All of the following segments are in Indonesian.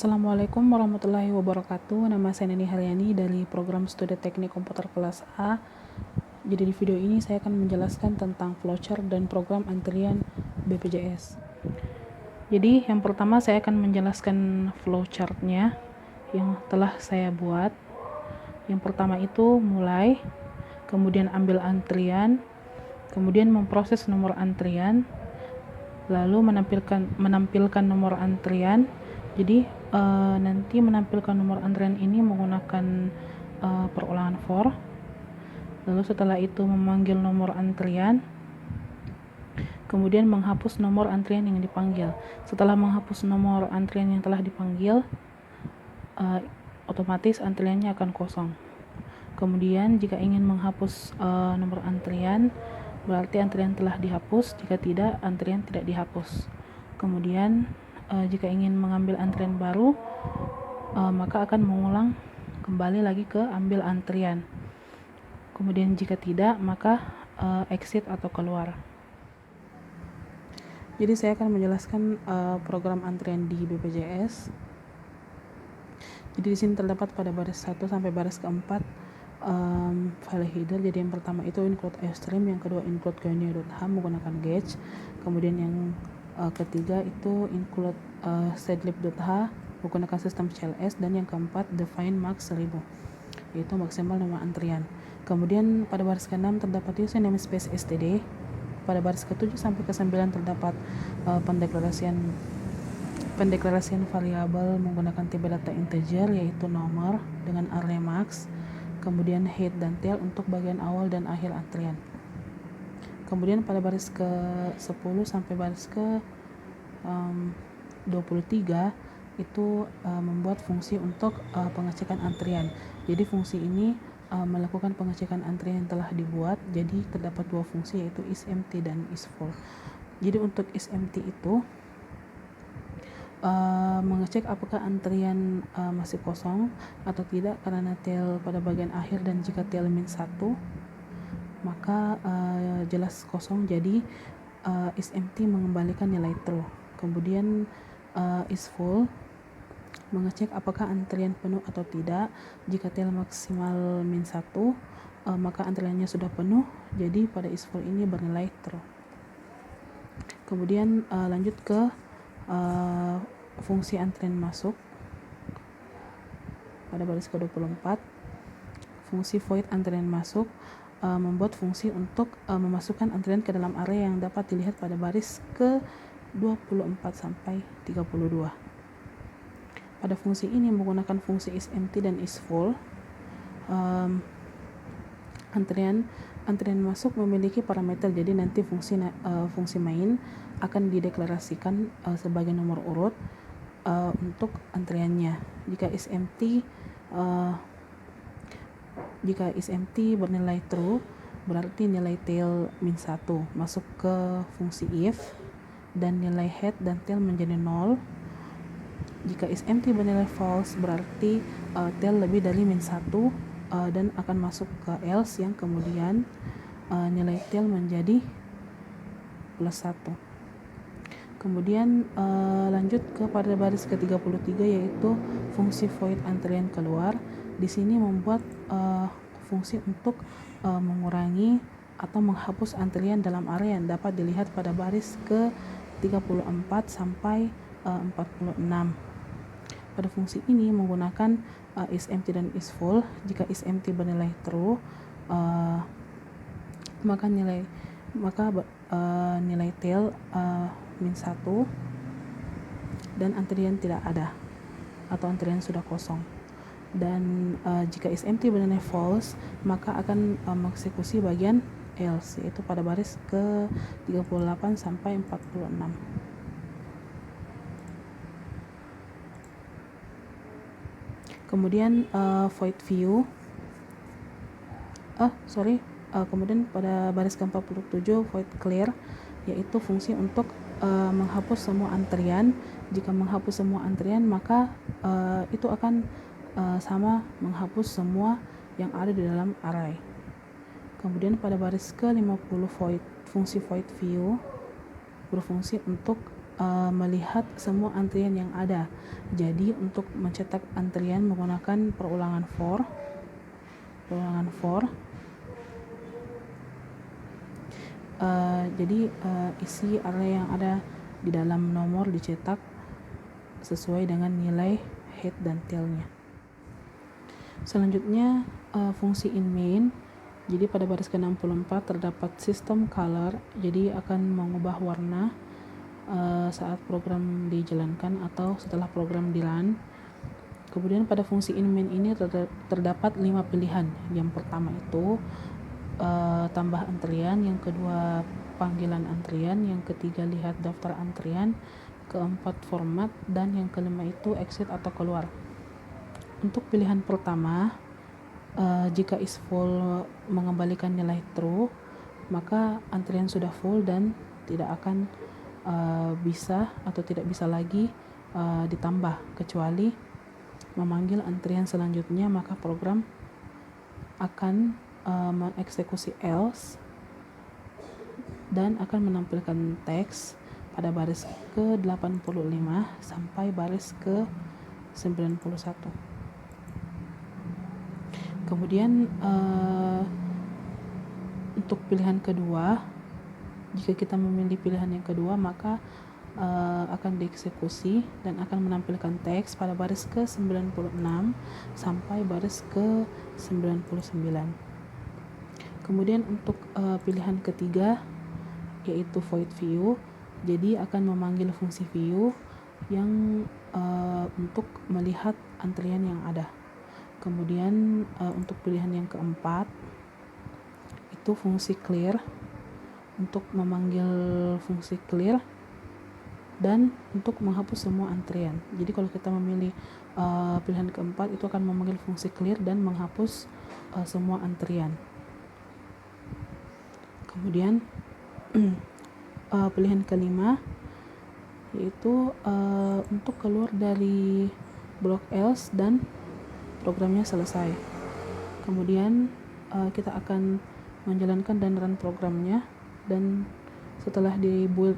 Assalamualaikum warahmatullahi wabarakatuh. Nama saya Neni Haryani dari program Studi Teknik Komputer kelas A. Jadi di video ini saya akan menjelaskan tentang flowchart dan program antrian BPJS. Jadi yang pertama saya akan menjelaskan flowchartnya yang telah saya buat. Yang pertama itu mulai, kemudian ambil antrian, kemudian memproses nomor antrian, lalu menampilkan nomor antrian. Jadi nanti menampilkan nomor antrian ini menggunakan perulangan for. Lalu setelah itu memanggil nomor antrian, kemudian menghapus nomor antrian yang dipanggil. Setelah menghapus nomor antrian yang telah dipanggil, otomatis antriannya akan kosong. Kemudian jika ingin menghapus nomor antrian, berarti antrian telah dihapus. Jika tidak, antrian tidak dihapus. Kemudian jika ingin mengambil antrian baru, maka akan mengulang kembali lagi ke ambil antrian. Kemudian jika tidak, maka exit atau keluar. Jadi saya akan menjelaskan program antrian di BPJS. Jadi di sini terdapat pada baris 1 sampai baris keempat file header. Jadi yang pertama itu include iostream, yang kedua include gonya.h menggunakan gauge, kemudian yang ketiga itu include setlib.h menggunakan sistem CLS, dan yang keempat define max 1000 yaitu maksimal nomor antrian. Kemudian pada baris ke-6 terdapat user namespace std. Pada baris ke-7 sampai ke-9 terdapat pendeklarasian variabel menggunakan tipe data integer yaitu nomor dengan array max, kemudian head dan tail untuk bagian awal dan akhir antrian. Kemudian pada baris ke-10 sampai baris ke-23 itu membuat fungsi untuk pengecekan antrian. Jadi fungsi ini melakukan pengecekan antrian yang telah dibuat. Jadi terdapat dua fungsi yaitu isEmpty dan isFull. Jadi untuk isEmpty itu mengecek apakah antrian masih kosong atau tidak karena tail pada bagian akhir, dan jika tail -1 maka jelas kosong, jadi isEmpty mengembalikan nilai true. Kemudian isFull mengecek apakah antrian penuh atau tidak. Jika tail maksimal -1 maka antriannya sudah penuh, jadi pada isFull ini bernilai true. Kemudian lanjut ke fungsi antrian masuk. Pada baris ke-24 fungsi void antrian masuk membuat fungsi untuk memasukkan antrian ke dalam array yang dapat dilihat pada baris ke-24 sampai 32. Pada fungsi ini menggunakan fungsi isEmpty dan isFull. Antrian masuk memiliki parameter, jadi nanti fungsi main akan dideklarasikan sebagai nomor urut untuk antriannya. Jika isEmpty bernilai true, berarti nilai tail -1 masuk ke fungsi if, dan nilai head dan tail menjadi 0. Jika isEmpty bernilai false, berarti tail lebih dari -1 dan akan masuk ke else, yang kemudian nilai tail menjadi +1. Kemudian lanjut kepada baris ke-33 yaitu fungsi void antrian keluar. Di sini membuat fungsi untuk mengurangi atau menghapus antrian dalam array yang dapat dilihat pada baris ke-34 sampai 46. Pada fungsi ini menggunakan isEmpty dan isFull. Jika isEmpty bernilai true, maka nilai tail -1 dan antrian tidak ada atau antrian sudah kosong. Dan jika isEmpty bernilai false, maka akan mengeksekusi bagian else, yaitu pada baris ke-38 sampai 46. Kemudian void view. Kemudian pada baris ke-47 void clear, yaitu fungsi untuk menghapus semua antrian. Jika menghapus semua antrian, maka itu akan sama menghapus semua yang ada di dalam array. Kemudian pada baris ke-50 fungsi void view berfungsi untuk melihat semua antrian yang ada. Jadi untuk mencetak antrian menggunakan perulangan for, jadi isi array yang ada di dalam nomor dicetak sesuai dengan nilai head dan tailnya. Selanjutnya fungsi in main. Jadi pada baris ke-64 terdapat system color, jadi akan mengubah warna saat program dijalankan atau setelah program di run. Kemudian pada fungsi in main ini terdapat 5 pilihan. Yang pertama itu tambah antrian, yang kedua panggilan antrian, yang ketiga lihat daftar antrian, keempat format, dan yang kelima itu exit atau keluar. Untuk pilihan pertama, jika is full mengembalikan nilai true, maka antrian sudah full dan tidak akan bisa atau tidak bisa lagi ditambah kecuali memanggil antrian selanjutnya, maka program akan mengeksekusi else dan akan menampilkan teks pada baris ke-85 sampai baris ke-91. Kemudian untuk pilihan kedua, jika kita memilih pilihan yang kedua, maka akan dieksekusi dan akan menampilkan teks pada baris ke-96 sampai baris ke-99. Kemudian untuk pilihan ketiga yaitu void view, jadi akan memanggil fungsi view yang untuk melihat antrian yang ada. Kemudian untuk pilihan yang keempat itu fungsi clear, untuk memanggil fungsi clear dan untuk menghapus semua antrian. Jadi kalau kita memilih pilihan keempat itu akan memanggil fungsi clear dan menghapus semua antrian. Kemudian pilihan kelima yaitu untuk keluar dari blok else dan programnya selesai. Kemudian kita akan menjalankan dan run programnya, dan setelah di build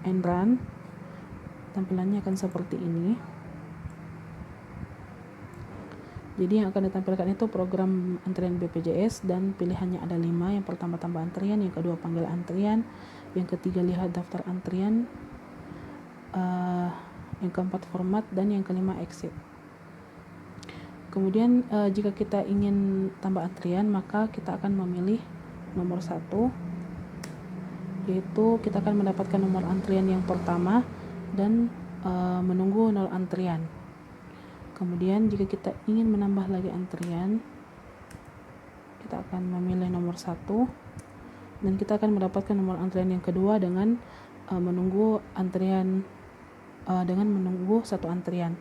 and run tampilannya akan seperti ini. Jadi yang akan ditampilkan itu program antrian BPJS dan pilihannya ada 5. Yang pertama tambah antrian, yang kedua panggil antrian, yang ketiga lihat daftar antrian, yang keempat format, dan yang kelima exit. Kemudian jika kita ingin tambah antrian, maka kita akan memilih nomor 1, yaitu kita akan mendapatkan nomor antrian yang pertama dan menunggu 0 antrian. Kemudian jika kita ingin menambah lagi antrian, kita akan memilih nomor 1 dan kita akan mendapatkan nomor antrian yang kedua dengan menunggu antrian dengan menunggu 1 antrian.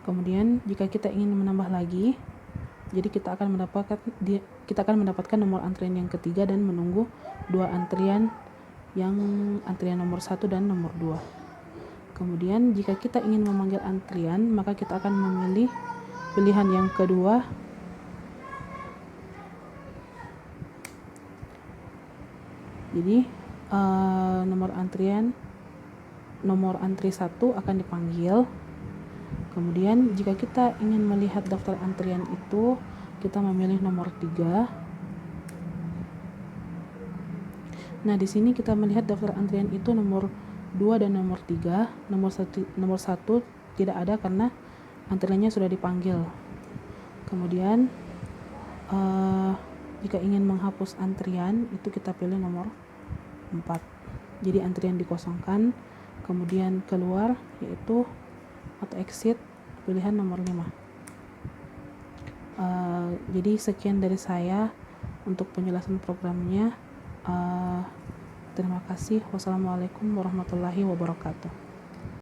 Kemudian jika kita ingin menambah lagi, jadi kita akan mendapatkan nomor antrian yang ketiga dan menunggu 2 antrian, yang antrian nomor 1 dan nomor 2. Kemudian jika kita ingin memanggil antrian, maka kita akan memilih pilihan yang kedua, jadi nomor antri 1 akan dipanggil. Kemudian jika kita ingin melihat daftar antrian itu, kita memilih nomor 3. Nah, di sini kita melihat daftar antrian itu nomor 2 dan nomor 3. Nomor 1 tidak ada karena antriannya sudah dipanggil. Kemudian jika ingin menghapus antrian itu kita pilih nomor 4. Jadi antrian dikosongkan, kemudian keluar yaitu atau exit pilihan nomor 5. Jadi sekian dari saya untuk penjelasan programnya. Terima kasih. Wassalamualaikum warahmatullahi wabarakatuh.